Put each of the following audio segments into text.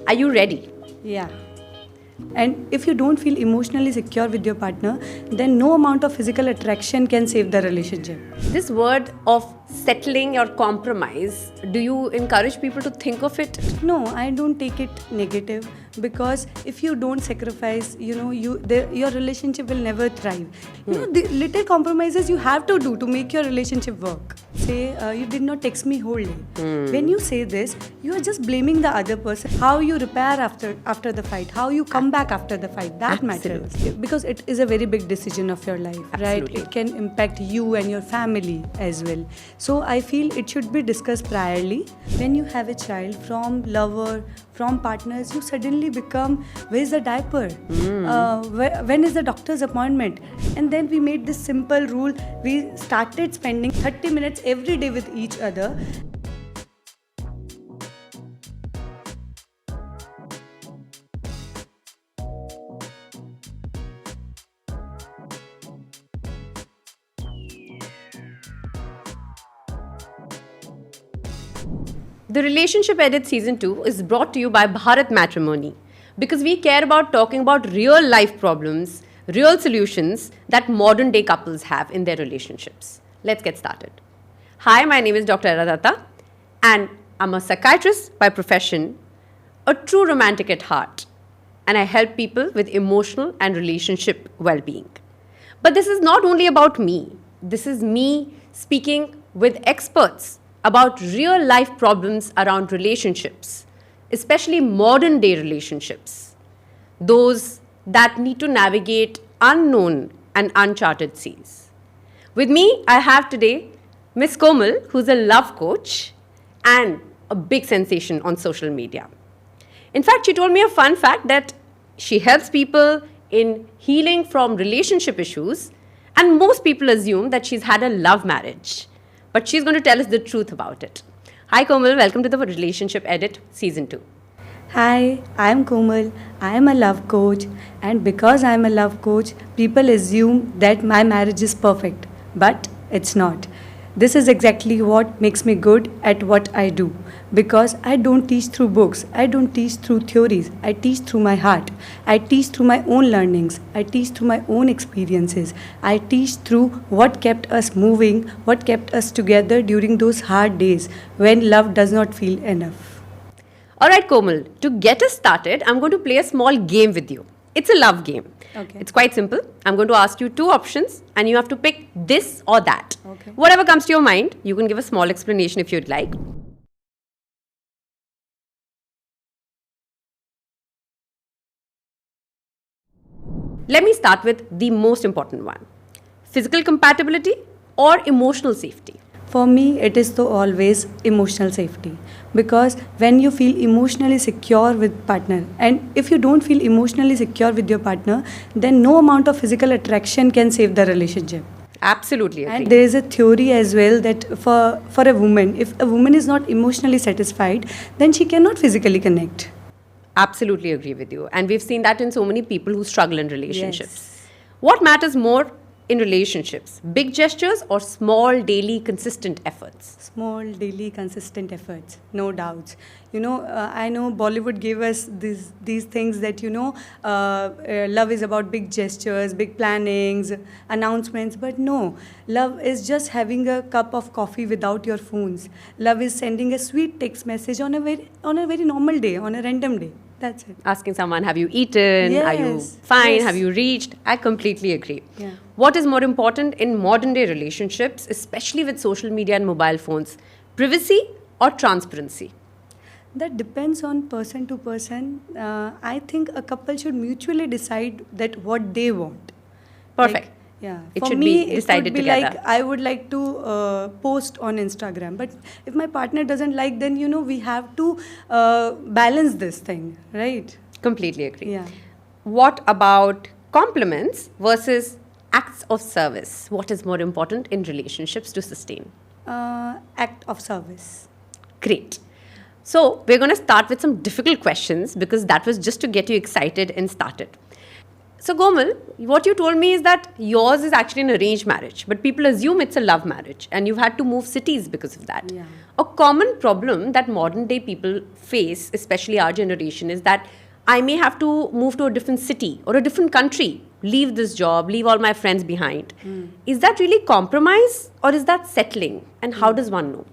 Are you ready? Yeah. And if you don't feel emotionally secure with your partner, then no amount of physical attraction can save the relationship. This word of settling or compromise, do you encourage people to think of it? No, I don't take it negative, because if you don't sacrifice, your relationship will never thrive. The little compromises you have to do to make your relationship work. Say, you did not text me whole day. When you say this, you are just blaming the other person. How you repair after the fight, how you come back after the fight, that matters. Because it is a very big decision of your life, right? It can impact you and your family as well. So I feel it should be discussed priorly. When you have a child, from lover, from partners, you suddenly become, where's the diaper? When is the doctor's appointment? And then we made this simple rule. We started spending 30 minutes every day with each other. The Relationship Edit Season 2 is brought to you by BharatMatrimony, because we care about talking about real life problems, real solutions that modern day couples have in their relationships. Let's get started. Hi, my name is Dr. Dutta, and I'm a psychiatrist by profession, a true romantic at heart, and I help people with emotional and relationship well-being. But this is not only about me. This is me speaking with experts about real life problems around relationships, especially modern day relationships, those that need to navigate unknown and uncharted seas. With me, I have today Miss Komal, who's a love coach and a big sensation on social media. In fact, she told me a fun fact that she helps people in healing from relationship issues, and most people assume that she's had a love marriage. But she's going to tell us the truth about it. Hi Komal, welcome to the Relationship Edit Season 2. Hi, I'm Komal. I'm a love coach, and because I'm a love coach, people assume that my marriage is perfect, but it's not. This is exactly what makes me good at what I do, because I don't teach through books, I don't teach through theories, I teach through my heart, I teach through my own learnings, I teach through my own experiences, I teach through what kept us moving, what kept us together during those hard days when love does not feel enough. Alright Komal, to get us started, I'm going to play a small game with you. It's a love game. Okay. It's quite simple. I'm going to ask you two options and you have to pick this or that. Okay. Whatever comes to your mind, you can give a small explanation if you'd like. Let me start with the most important one. Physical compatibility or emotional safety? For me, it is always emotional safety, because when you feel emotionally secure with partner, and if you don't feel emotionally secure with your partner, then no amount of physical attraction can save the relationship. Absolutely agree. And there is a theory as well that for a woman, if a woman is not emotionally satisfied, then she cannot physically connect. Absolutely agree with you. And we've seen that in so many people who struggle in relationships. Yes. What matters more in relationships? Big gestures or small, daily, consistent efforts? Small, daily, consistent efforts, no doubts. I know Bollywood gave us these things that, love is about big gestures, big plannings, announcements. But no, love is just having a cup of coffee without your phones. Love is sending a sweet text message on a very normal day, on a random day. That's it. Asking someone, have you eaten? Yes. Are you fine? Yes. Have you reached? I completely agree. Yeah. What is more important in modern day relationships, especially with social media and mobile phones? Privacy or transparency? That depends on person to person. I think a couple should mutually decide that what they want. Perfect. Yeah. It For should me, be decided it would be together. like I would like to post on Instagram, but if my partner doesn't like, then we have to balance this thing, right? Completely agree. Yeah. What about compliments versus acts of service? What is more important in relationships to sustain? Act of service. Great. So we're going to start with some difficult questions because that was just to get you excited and started. So, Komal, what you told me is that yours is actually an arranged marriage, but people assume it's a love marriage, and you've had to move cities because of that. Yeah. A common problem that modern day people face, especially our generation, is that I may have to move to a different city or a different country, leave this job, leave all my friends behind. Is that really compromise or is that settling? And how does one know?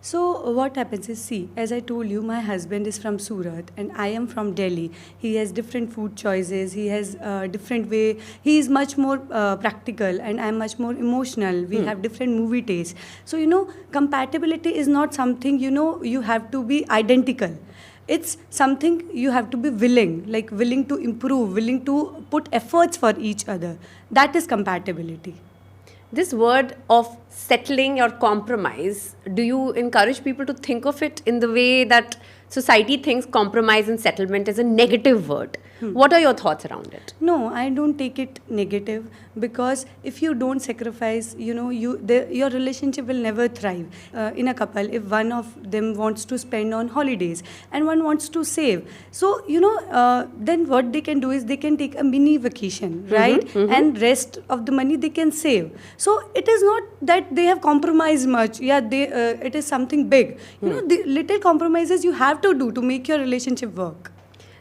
So what happens is, see, as I told you, my husband is from Surat and I am from Delhi. He has different food choices. He has different way. He is much more practical and I'm much more emotional. We have different movie tastes. So, compatibility is not something, you have to be identical. It's something you have to be willing to improve, willing to put efforts for each other. That is compatibility. This word of settling or compromise, do you encourage people to think of it in the way that society thinks compromise and settlement is a negative word? What are your thoughts around it? No, I don't take it negative because if you don't sacrifice, your relationship will never thrive. In a couple, if one of them wants to spend on holidays and one wants to save, so then what they can do is they can take a mini vacation, right? And rest of the money they can save. So it is not that they have compromised much. Yeah, it is something big. The little compromises you have to do to make your relationship work.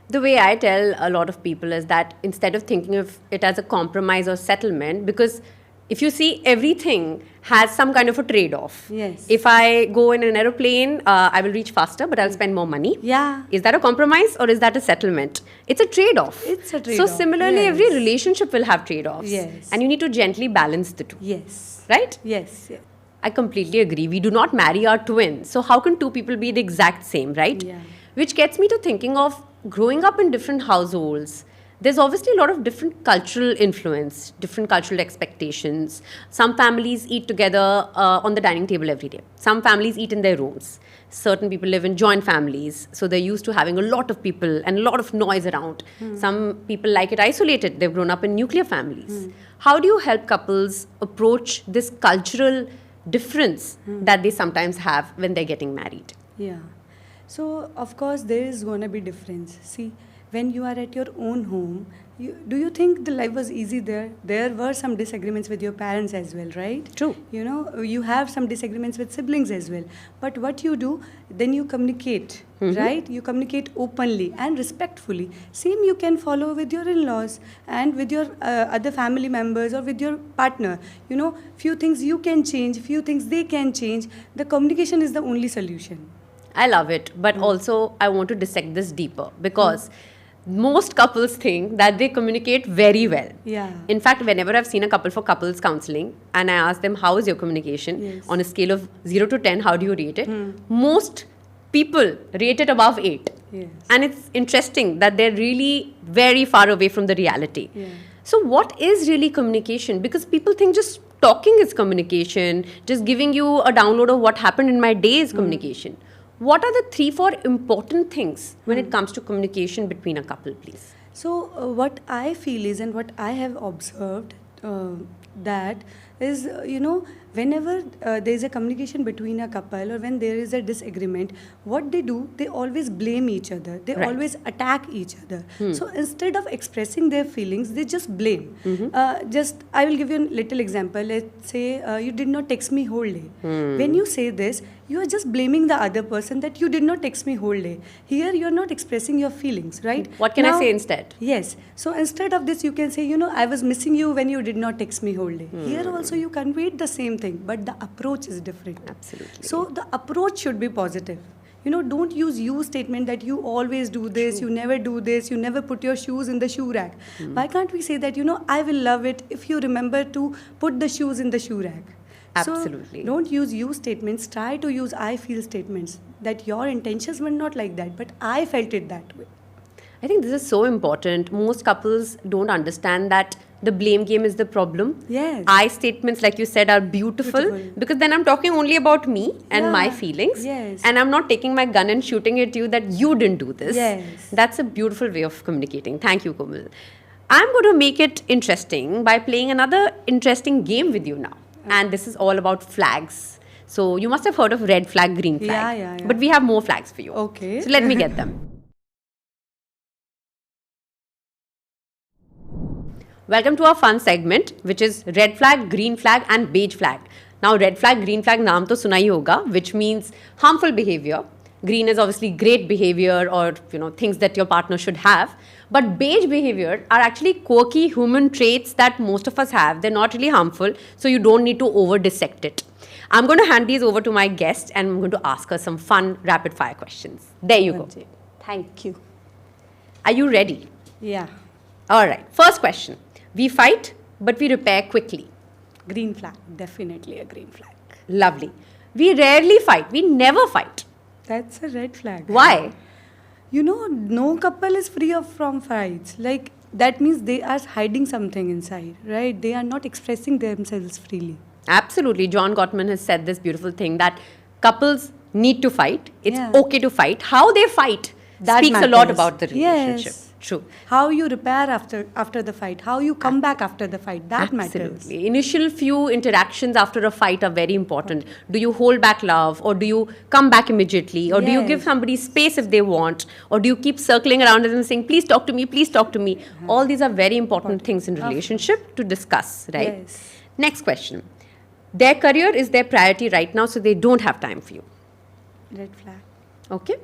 The way I tell a lot of people is that instead of thinking of it as a compromise or settlement, because if you see, everything has some kind of a trade-off. Yes. If I go in an aeroplane, I will reach faster, but I'll spend more money. Yeah. Is that a compromise or is that a settlement? It's a trade-off. It's a trade-off. So similarly, Yes. every relationship will have trade-offs. Yes. And you need to gently balance the two. Yes. Right? Yes. Yeah. I completely agree. We do not marry our twin. So how can two people be the exact same, right? Yeah. Which gets me to thinking of growing up in different households. There's obviously a lot of different cultural influence, different cultural expectations. Some families eat together on the dining table every day. Some families eat in their rooms. Certain people live in joint families, so they're used to having a lot of people and a lot of noise around. Some people like it isolated. They've grown up in nuclear families. How do you help couples approach this cultural difference that they sometimes have when they're getting married? Yeah. So, of course, there is going to be difference. See, when you are at your own home, do you think the life was easy there? There were some disagreements with your parents as well, right? True. You have some disagreements with siblings as well. But what you do, then you communicate, right? You communicate openly and respectfully. Same you can follow with your in-laws and with your other family members or with your partner. Few things you can change, few things they can change. The communication is the only solution. I love it, but also I want to dissect this deeper because most couples think that they communicate very well. Yeah. In fact, whenever I've seen a couple for couples counseling and I ask them, how is your communication? Yes. On a scale of 0 to 10, how do you rate it? Most people rate it above 8. Yes. And it's interesting that they're really very far away from the reality. Yeah. So what is really communication? Because people think just talking is communication, just giving you a download of what happened in my day is communication. What are the 3-4 important things when it comes to communication between a couple, please? So what I feel is, and what I have observed, that is, whenever there is a communication between a couple or when there is a disagreement, what they do, they always blame each other. They Right. always attack each other. So instead of expressing their feelings, they just blame. I will give you a little example. Let's say you did not text me whole day. When you say this, you are just blaming the other person that you did not text me whole day. Here, you are not expressing your feelings, right? What can I Now- say instead? Yes. So instead of this, you can say, I was missing you when you did not text me whole day. Here also you conveyed the same thing, but the approach is different. Absolutely. So the approach should be positive. Don't use you statement that you always do this, you never do this, you never put your shoes in the shoe rack. Why can't we say that, I will love it if you remember to put the shoes in the shoe rack. Absolutely. So don't use you statements. Try to use I feel statements that your intentions were not like that, but I felt it that way. I think this is so important. Most couples don't understand that the blame game is the problem. Yes. I statements, like you said, are beautiful because then I'm talking only about me and my Yeah. feelings. Yes. And I'm not taking my gun and shooting at you that you didn't do this. Yes. That's a beautiful way of communicating. Thank you, Komal. I'm going to make it interesting by playing another interesting game with you now. And this is all about flags. So you must have heard of red flag, green flag. Yeah. But we have more flags for you. Okay. So let me get them. Welcome to our fun segment, which is red flag, green flag, and beige flag. Now, red flag, green flag, naam to suna hi hoga, which means harmful behavior. Green is obviously great behavior or things that your partner should have. But beige behavior are actually quirky human traits that most of us have. They're not really harmful, so you don't need to over dissect it. I'm going to hand these over to my guest and I'm going to ask her some fun rapid fire questions. There you go. Thank you. Are you ready? Yeah. All right. First question. We fight, but we repair quickly. Green flag. Definitely a green flag. Lovely. We rarely fight. We never fight. That's a red flag. Why? No couple is free from fights. Like, that means they are hiding something inside, right? They are not expressing themselves freely. Absolutely. John Gottman has said this beautiful thing that couples need to fight. It's okay to fight. How they fight speaks matters. a lot about the relationship. Yes. True. How you repair after the fight, how you come back after the fight, that matters. Absolutely. Initial few interactions after a fight are very important. Do you hold back love, or do you come back immediately, or do you give somebody space if they want, or do you keep circling around and saying, please talk to me, please talk to me. All these are very important things in relationship to discuss, right? Yes. Next question. Their career is their priority right now, so they don't have time for you. Red flag. Okay.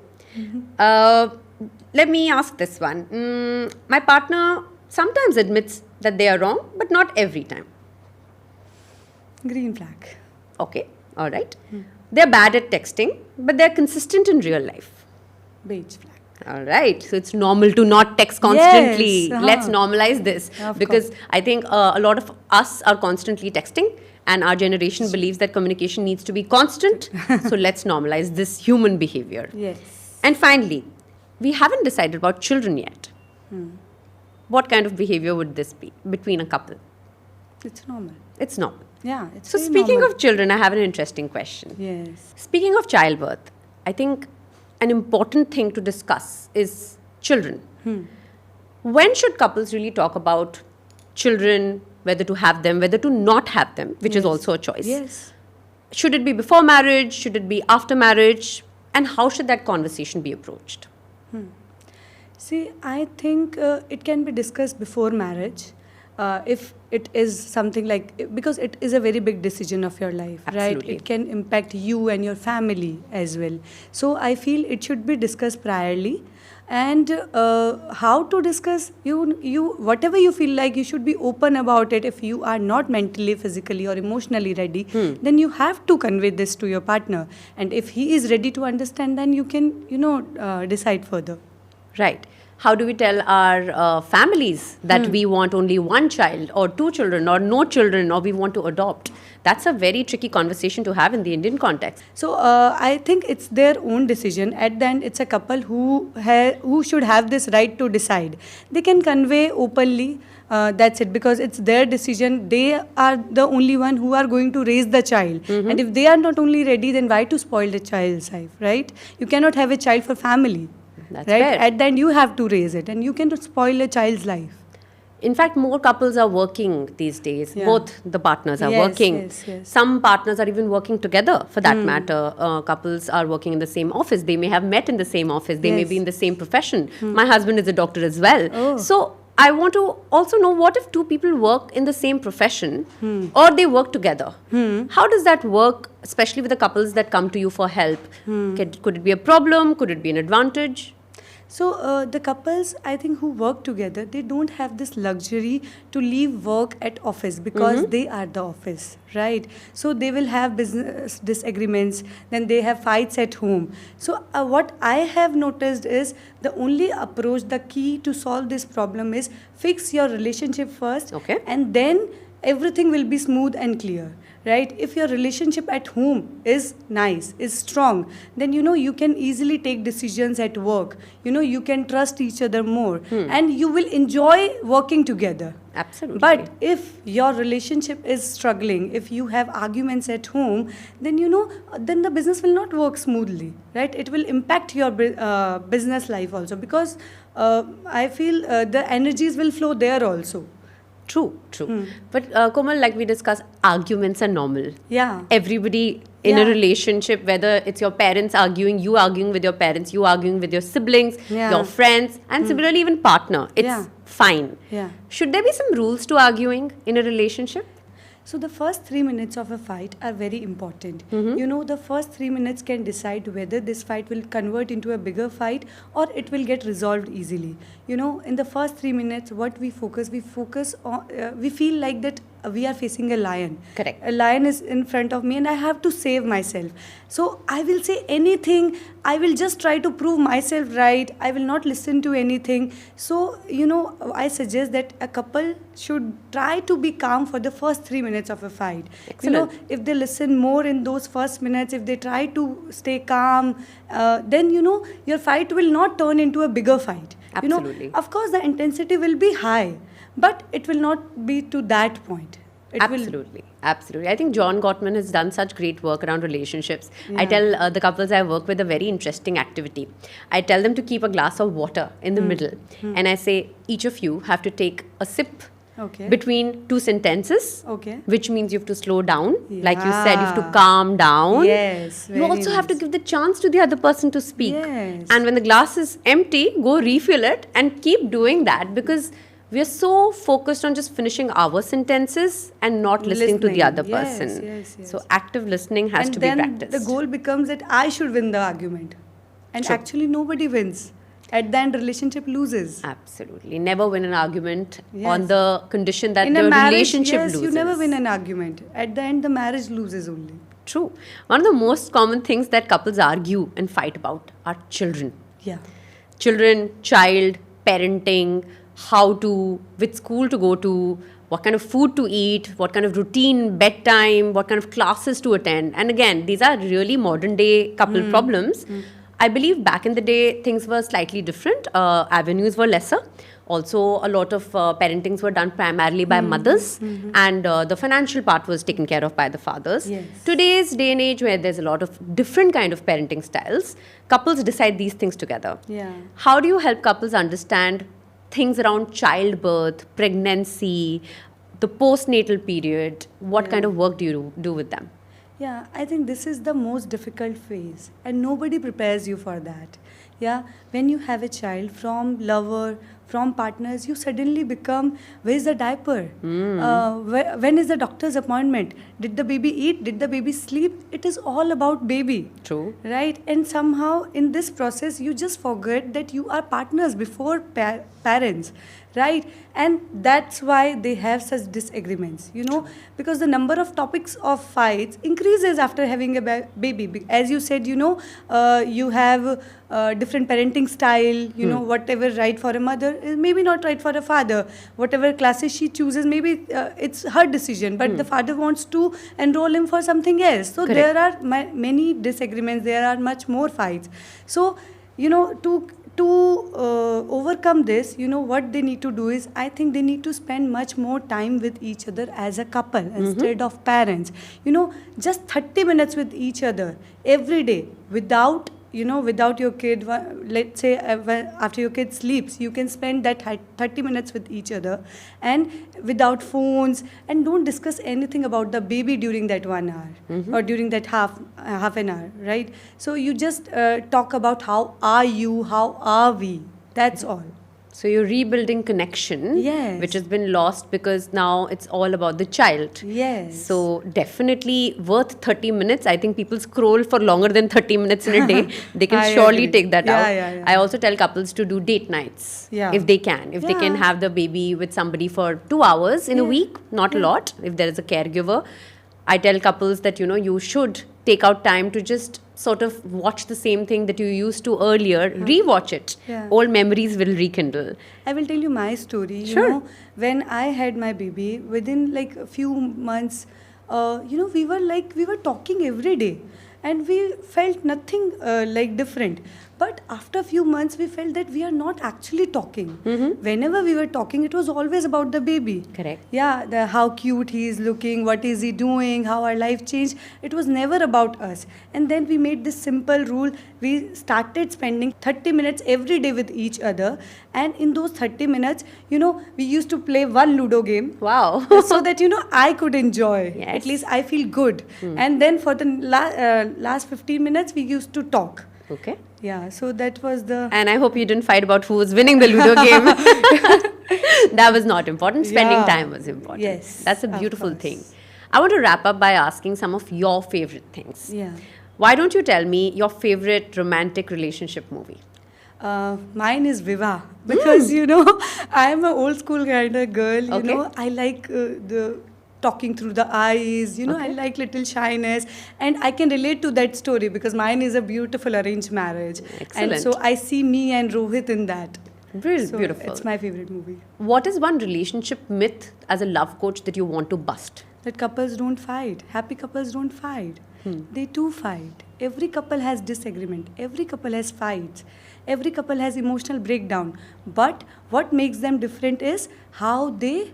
Let me ask this one. My partner sometimes admits that they are wrong, but not every time. Green flag. Okay. All right. They're bad at texting, but they're consistent in real life. Beige flag. All right. So it's normal to not text constantly. Yes, Let's normalize this because I think a lot of us are constantly texting. And our generation believes that communication needs to be constant. So let's normalize this human behavior. Yes. And finally, we haven't decided about children yet. What kind of behavior would this be between a couple? It's normal. It's normal. Yeah. It's So very speaking normal. of children, I have an interesting question. Yes. Speaking of childbirth, I think an important thing to discuss is children. When should couples really talk about children, whether to have them, whether to not have them, which is also a choice? Yes. Should it be before marriage? Should it be after marriage? And how should that conversation be approached? See, I think it can be discussed before marriage. If it is something like, because it is a very big decision of your life, Absolutely. right? It can impact you and your family as well. So I feel it should be discussed priorly. And how to discuss, you whatever you feel like, you should be open about it. If you are not mentally, physically or emotionally ready, then you have to convey this to your partner. And if he is ready to understand, then you can, decide further. Right. How do we tell our families that we want only one child or two children or no children or we want to adopt? That's a very tricky conversation to have in the Indian context. So I think it's their own decision. At the end, it's a couple who should have this right to decide. They can convey openly. That's it, because it's their decision. They are the only one who are going to raise the child. And if they are not only ready, then why to spoil the child's life, right? You cannot have a child for family. That's right? fair. At the end, you have to raise it, and you cannot spoil a child's life. In fact, more couples are working these days. Yeah. Both the partners are Yes, working. yes. Some partners are even working together, for that matter. Couples are working in the same office. They may have met in the same office. They may Yes. be in the same profession. My husband is a doctor as well. Oh. So I want to also know, what if two people work in the same profession or they work together? How does that work, especially with the couples that come to you for help? Could it be a problem? Could it be an advantage? So the couples, I think, who work together, they don't have this luxury to leave work at office because they are the office, right? So they will have business disagreements, then they have fights at home. So what I have noticed is the only approach, the key to solve this problem is fix your relationship first, and then everything will be smooth and clear. Right? If your relationship at home is nice, is strong, then you can easily take decisions at work. You can trust each other more, and you will enjoy working together. Absolutely. But if your relationship is struggling, if you have arguments at home, then then the business will not work smoothly, right? It will impact your business life also, because I feel the energies will flow there also. True. But Komal, like we discussed, arguments are normal. Yeah. Everybody in a relationship, whether it's your parents arguing, you arguing with your parents, you arguing with your siblings, your friends, and similarly even partner. It's fine. Yeah. Should there be some rules to arguing in a relationship? So the first 3 minutes of a fight are very important. You know, the first 3 minutes can decide whether this fight will convert into a bigger fight or it will get resolved easily. You know, in the first 3 minutes, what we focus on, we feel like that we are facing a lion. Correct. A lion is in front of me and I have to save myself. So I will say anything. I will just try to prove myself right. I will not listen to anything. So, you know, I suggest that a couple should try to be calm for the first 3 minutes of a fight. Excellent. You know, if they listen more in those first minutes, if they try to stay calm, then, you know, your fight will not turn into a bigger fight. Absolutely. You know, of course, the intensity will be high, but it will not be to that point. Absolutely. I think John Gottman has done such great work around relationships. I Yeah. tell the couples I work with a very interesting activity. I tell them to keep a glass of water in the middle, and I say each of you have to take a sip Okay. between two sentences, Okay. which means you have to slow down. Like you said, you have to Yeah. calm down. Yes, You very also have to nice. give the chance to the other person to speak. Yes. And when the glass is empty, go refill it and keep doing that, because we are so focused on just finishing our sentences and not listening to the Listening. other Yes, person. yes, yes. So active listening has And to be then practiced. the goal becomes that I should win the argument. And True. actually nobody wins. At the end, relationship loses. Absolutely. Never win an argument Yes. on the condition that In the a marriage, relationship yes, loses. you never win an argument. At the end, the marriage loses only. True. One of the most common things that couples argue and fight about are children. Yeah. Children, child, parenting, which school to go to, what kind of food to eat, what kind of routine, bedtime, what kind of classes to attend. And again, these are really modern day couple problems. I believe back in the day, things were slightly different. Avenues were lesser. Also, a lot of parentings were done primarily by mothers, and the financial part was taken care of by the fathers. Yes. Today's day and age, where there's a lot of different kind of parenting styles, couples decide these things together. Yeah. How do you help couples understand things around childbirth, pregnancy, the postnatal period? What kind of work do you do with them? Yeah, I think this is the most difficult phase and nobody prepares you for that. Yeah, when you have a child, from lover, from partners, you suddenly become, where's the diaper? When is the doctor's appointment? Did the baby eat? Did the baby sleep? It is all about baby. True. Right? And somehow in this process, you just forget that you are partners before parents. Right? And that's why they have such disagreements, you know, because the number of topics of fights increases after having a baby. As you said, you know, you have different parenting style, you know, whatever right for a mother is maybe not right for a father. Whatever classes she chooses, maybe it's her decision, but the father wants to enroll him for something else. So Correct. there are many disagreements, there are much more fights. So, you know, to overcome this, you know, what they need to do is, I think they need to spend much more time with each other as a couple instead of parents. You know, just 30 minutes with each other every day without your kid. Let's say after your kid sleeps, you can spend that 30 minutes with each other and without phones, and don't discuss anything about the baby during that 1 hour or during that half an hour, right? So you just talk about how are you, how are we, that's all. So you're rebuilding connection, Yes. which has been lost because now it's all about the child. Yes. So definitely worth 30 minutes. I think people scroll for longer than 30 minutes in a day. They can I surely agree. take that Yeah, out. yeah. I also tell couples to do date nights Yeah. if they can. If they can Yeah. have the baby with somebody for 2 hours in a Yeah. week, not a lot, if there is a caregiver. I tell couples that, you know, you should take out time to just sort of watch the same thing that you used to earlier, rewatch it. Yeah. Old memories will rekindle. I will tell you my story. Sure. You know, when I had my baby, within like a few months, you know, we were talking every day, and we felt nothing like different. But after a few months, we felt that we are not actually talking. Whenever we were talking, it was always about the baby. Correct. Yeah, how cute he is looking, what is he doing, how our life changed. It was never about us. And then we made this simple rule. We started spending 30 minutes every day with each other. And in those 30 minutes, you know, we used to play one Ludo game. Wow. So that, you know, I could enjoy. Yes. At least I feel good. And then for the last 15 minutes, we used to talk. Okay. Yeah, so that was the... And I hope you didn't fight about who was winning the Ludo game. That was not important. Spending Yeah. time was important. Yes, That's a of beautiful course. thing. I want to wrap up by asking some of your favorite things. Yeah. Why don't you tell me your favorite romantic relationship movie? Mine is Viva because I am an old school kind of girl. You Okay. know, I like the talking through the eyes. I Okay. like little shyness, and I can relate to that story because mine is a beautiful arranged marriage, Excellent. and so I see me and Rohit in that. So Beautiful. It's my favorite movie. What is one relationship myth as a love coach that you want to bust? That couples don't fight. Happy couples don't fight. They too fight. Every couple has disagreement. Every couple has fights. Every couple has emotional breakdown. But what makes them different is how they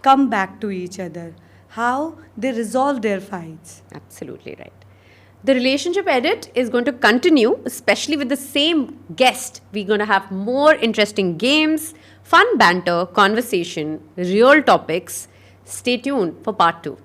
come back to each other, how they resolve their fights. Absolutely right. The relationship edit is going to continue, especially with the same guest. We're going to have more interesting games, fun banter, conversation, real topics. Stay tuned for part 2.